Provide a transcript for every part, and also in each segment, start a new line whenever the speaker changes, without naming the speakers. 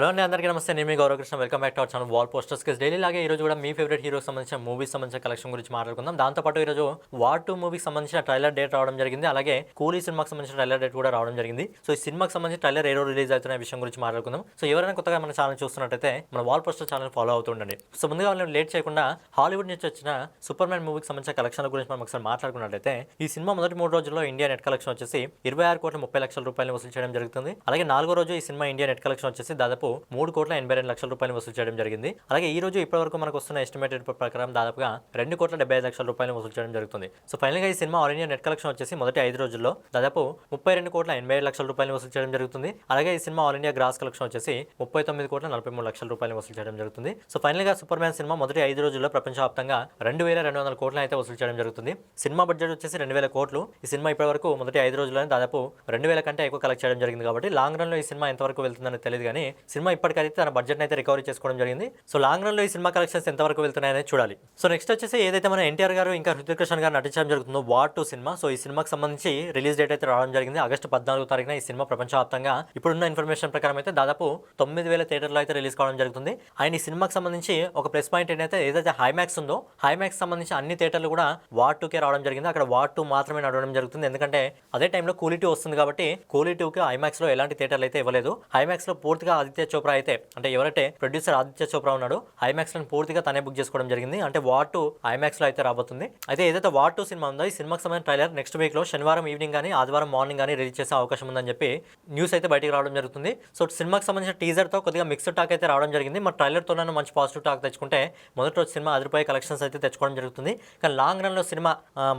Hello అండి, అందరికీ నమస్తే. నేను మీ Gauravakrishna. Welcome back to our channel wall posters case. Daily లాగే ఈరోజు కూడా మీ ఫేవరెట్ హీరోకి సంబంధించిన మూవీస్ సంబంధించిన కలెక్షన్ గురించి మాట్లాడుకుందాం. దాంతోపాటు ఈరోజు వార్ 2 మూవీకి సంబంధించిన ట్రైలర్ డేట్ రావడం జరిగింది. అలాగే కూలీ సినిమాకి సంబంధించిన ట్రైలర్ డేట్ కూడా రావడం జరిగింది. సో ఈ సినిమాకి సంబంధించిన ట్రైలర్ ఏ రోజు రిలీజ్ అవుతున్న విషయం గురించి మాట్లాడుకుందాం. సో ఎవరైనా కొత్తగా మన ఛానల్ చూస్తున్నట్టయితే మన వాల్ పోస్టర్ ఛానల్ ఫాలో అవుతుండండి. సో ముందుగా వాళ్ళని లేట్ చేయకుండా హాలీవుడ్ నుంచి వచ్చిన సూపర్ మ్యాన్ మూవీకి సంబంధించిన కలెక్షన్ల గురించి మనం ఒకసారి మాట్లాడుకున్నట్లయితే ఈ సినిమా మొదటి 3 రోజుల్లో ఇండియా నెట్ కలెక్షన్ వచ్చేసి 26,30,00,000 వసూలు చేయడం జరుగుతుంది. అలాగే 4వ రోజు ఈ సినిమా ఇండియా నెట్ కలెక్షన్ వచ్చేసి దాదాపు 3,82,00,000 వసూలు చేయడం జరిగింది. అలాగే ఈ రోజు ఇప్పటివరకు మనకు వస్తున్న ఎస్టిమేటెడ్ ప్రకారం దాదాపుగా 2,75,00,000 వసూలు చేయడం జరుగుతుంది. సో ఫైనల్ గా ఈ cinema all India net collection వచ్చేసి మొదటి 5 రోజుల్లో దాదాపు 32,87,00,000 వసూలు చేయడం జరుగుతుంది. అలాగే ఈ cinema all India gross collection వచ్చేసి 39,43,00,000 వసూలు చేయడం జరుగుతుంది. సో ఫైనల్ గా సూపర్ మ్యాన్ సినిమా మొదటి 5 రోజుల్లో ప్రపంచవ్యాప్తంగా 2,200 కోట్లు అయితే వసూలు చేయడం జరుగుతుంది. సినిమా బడ్జెట్ వచ్చేసి 2,000 కోట్లు. ఈ సినిమా ఇప్పటివరకు మొదటి 5 రోజుల్లోనే దాదాపు 2,000 కంటే ఎక్కువ కలెక్ట్ చేయడం జరిగింది. కాబట్టి లాంగ్ రన్ లో ఈ సినిమా ఎంతవరకు వెళ్తుందని తెలియదు, కానీ సినిమా ఇప్పటికైతే తన బడ్జెట్ అయితే రికవరీ చేసుకోవడం జరిగింది. సో లాంగ్ రన్ లో ఈ సినిమా కలెక్షన్స్ ఎంతవరకు వెళ్తున్నాయని చూడాలి. సో నెక్స్ట్ వచ్చేసి ఏదైతే మన ఎన్టీఆర్ గారు ఇంకా హృతిక్ రోషన్ గారు నటించడం జరుగుతుందో వార్ 2 సినిమా. సో ఈ సినిమాకి సంబంధించి రిలీజ్ డేట్ అయితే రావడం జరిగింది. ఆగస్టు 14వ తారీఖున ఈ సినిమా ప్రపంచవ్యాప్తంగా ఇప్పుడున్న ఇన్ఫర్మేషన్ ప్రకారం అయితే దాదాపు 9,000 థియేటర్లో అయితే రిలీజ్ కావడం జరుగుతుంది. అండ్ ఈ సినిమాకి సంబంధించి ఒక ప్లస్ పాయింట్ ఏంటంటే ఏదైతే హైమాక్స్ ఉందో హైమాక్స్ సంబంధించి అన్ని థియేటర్లు కూడా వార్ 2కే రావడం జరిగింది. అక్కడ వార్ 2 మాత్రమే నడవడం జరుగుతుంది. ఎందుకంటే అదే టైంలో కూలీ 2 వస్తుంది కాబట్టి కూలీ 2కి ఐమాక్స్ లో ఎలాంటి థియేటర్లు అయితే ఇవ్వలేదు. ఐమాక్స్ లో పూర్తిగా ఆదిత్య చోప్రా అయితే అంటే ఎవరైతే ప్రొడ్యూసర్ ఆదిత్య చోప్రా ఉన్నాడో ఐమాక్స్ లో పూర్తిగా తనే బుక్ చేసుకోవడం జరిగింది. అంటే వార్ 2 ఐమాక్స్ లో అయితే రాబోతుంది. అయితే ఏదైతే వార్ 2 సినిమా ఉందో ఈ సినిమాకి సంబంధించిన ట్రైలర్ నెక్స్ట్ వీక్ లో శనివారం ఈవినింగ్ కానీ ఆదివారం మార్నింగ్ కానీ రిలీజ్ చేసే అవకాశం ఉందని చెప్పి న్యూస్ అయితే బయటికి రావడం జరుగుతుంది. సో సినిమాకి సంబంధించిన టీజర్ తో కొద్దిగా మిక్స్డ్ టాక్ అయితే రావడం జరిగింది. మరి ట్రైలర్ తో మంచి పాజిటివ్ టాక్ తెచ్చుకుంటే మొదటి రోజు సినిమా అదిరిపోయే కలెక్షన్స్ అయితే తెచ్చుకోవడం జరుగుతుంది. కానీ లాంగ్ రన్ లో సినిమా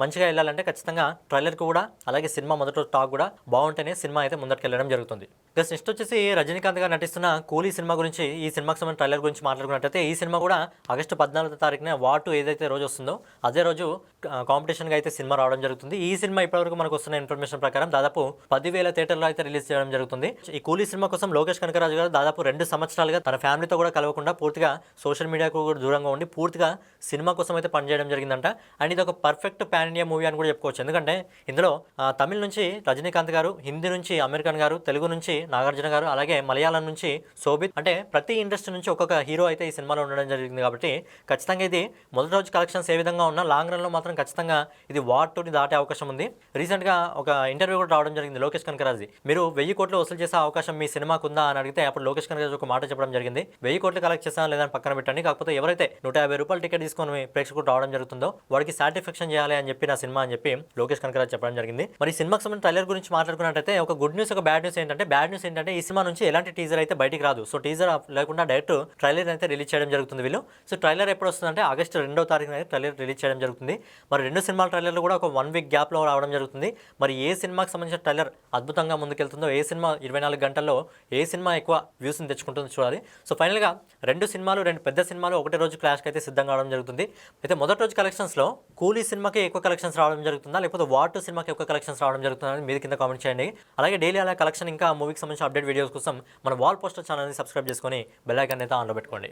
మంచిగా వెళ్ళాలంటే ఖచ్చితంగా ట్రైలర్ కూడా అలాగే సినిమా మొదటి రోజు టాక్ కూడా బాగుంటేనే సినిమా అయితే ముందరికి వెళ్ళడం జరుగుతుంది. నెక్స్ట్ వచ్చేసి రజనీకాంత్ గారు నటిస్తున్న కూలీ సినిమా గురించి ఈ సినిమాకి సంబంధించిన ట్రైలర్ గురించి మాట్లాడుకున్నట్టయితే ఈ సినిమా కూడా ఆగస్టు 14వ తారీఖున వార్ 2 ఏదైతే రోజు వస్తుందో అదే రోజు కాంపిటీషన్గా అయితే సినిమా రావడం జరుగుతుంది. ఈ సినిమా ఇప్పటివరకు మనకు వస్తున్న ఇన్ఫర్మేషన్ ప్రకారం దాదాపు 10,000 థియేటర్లో అయితే రిలీజ్ చేయడం జరుగుతుంది. ఈ కూలీ సినిమా కోసం లోకేష్ కనకరాజు గారు దాదాపు 2 సంవత్సరాలుగా తన ఫ్యామిలీతో కూడా కలవకుండా పూర్తిగా సోషల్ మీడియాకు కూడా దూరంగా ఉండి పూర్తిగా సినిమా కోసం అయితే పనిచేయడం జరిగిందంట. అండ్ ఇది ఒక పర్ఫెక్ట్ పాన్ ఇండియా మూవీ అని కూడా చెప్పుకోవచ్చు. ఎందుకంటే ఇందులో తమిళ నుంచి రజనీకాంత్ గారు, హిందీ నుంచి అమీర్ ఖాన్ గారు, తెలుగు నుంచి నాగార్జున గారు, అలాగే మలయాళం నుంచి శోభిత్, అంటే ప్రతి ఇండస్ట్రీ నుంచి ఒక్కొక్క హీరో అయితే ఈ సినిమాలో ఉండడం జరిగింది. కాబట్టి ఖచ్చితంగా ఇది మొదటి రోజు కలెక్షన్స్ ఏ విధంగా ఉన్నా లాంగ్ రన్లో మాత్రం ఖచ్చితంగా ఇది వార్ 2ని దాటే అవకాశం ఉంది. రీసెంట్గా ఒక ఇంటర్వ్యూ కూడా రావడం జరిగింది లోకేష్ కనకరాజు. మీరు 1000 కోట్లు వసూలు చేసే అవకాశం మీ సినిమాకు ఉందా అని అడిగితే అప్పుడు లోకేష్ కనకరాజు ఒక మాట చెప్పడం జరిగింది, 1000 కోట్లు కలెక్ట్ చేస్తాను లేదని పక్కన పెట్టండి, కాకపోతే ఎవరైతే 150 రూపాయలు టికెట్ తీసుకొని ప్రేక్షకుడు రావడం జరుగుతుందో వాడికి సాటిస్ఫాక్షన్ చేయాలి అని చెప్పి నా సినిమా అని చెప్పి లోకేష్ కనకరాజు చెప్పడం జరిగింది. మరి సినిమాకి సంబంధించిన ట్రైలర్ గురించి మాట్లాడుకున్నట్టయితే ఒక గుడ్ న్యూస్ ఒక బ్యాడ్ న్యూస్ ఏంటంటే ఈ సినిమా నుంచి ఎలాంటి టీజర్ అయితే బయటికి రాదు. సో టీజర్ లేకుండా డైరెక్ట్ ట్రైలర్ అయితే రిలీజ్ చేయడం జరుగుతుంది వీళ్ళు. సో ట్రైలర్ ఎప్పుడు వస్తుందంటే ఆగస్టు 2వ తారీఖున ట్రైలర్ రిలీజ్ చేయడం జరుగుతుంది. మరి 2 సినిమాల ట్రైలర్లు కూడా ఒక 1 వీక్ గ్యాప్లో రావడం జరుగుతుంది. మరి ఏ సినిమాకి సంబంధించిన ట్రైలర్ అద్భుతంగా ముందుకెళ్తుందో, ఏ సినిమా 24 గంటల్లో ఏ సినిమా ఎక్కువ వ్యూస్ని తెచ్చుకుంటుందో చూడాలి. సో ఫైనల్గా 2 పెద్ద సినిమాలు ఒకటే రోజు క్లాష్కి అయితే సిద్ధంగా రావడం జరుగుతుంది. అయితే మొదటి రోజు కలెక్షన్స్లో కూలీ సినిమాకి ఎక్కువ కలెక్షన్స్ రావడం జరుగుతుందా లేకపోతే వార్ 2 సినిమాకి ఎక్కువ కలెక్షన్స్ రావడం జరుగుతుందా అని మీరు కింద కామెంట్ చేయండి. అలాగే డైలీ అలా కలెక్షన్ ఇంకా మూవీకి సంబంధించిన అప్డేట్ వీడియోస్ కోసం మన వాల్ పోస్టర్ ఛానల్ని సబ్స్క్రైబ్ చేసుకొని బెల్ ఐకాన్ అయితే ఆన్లో పెట్టుకోండి.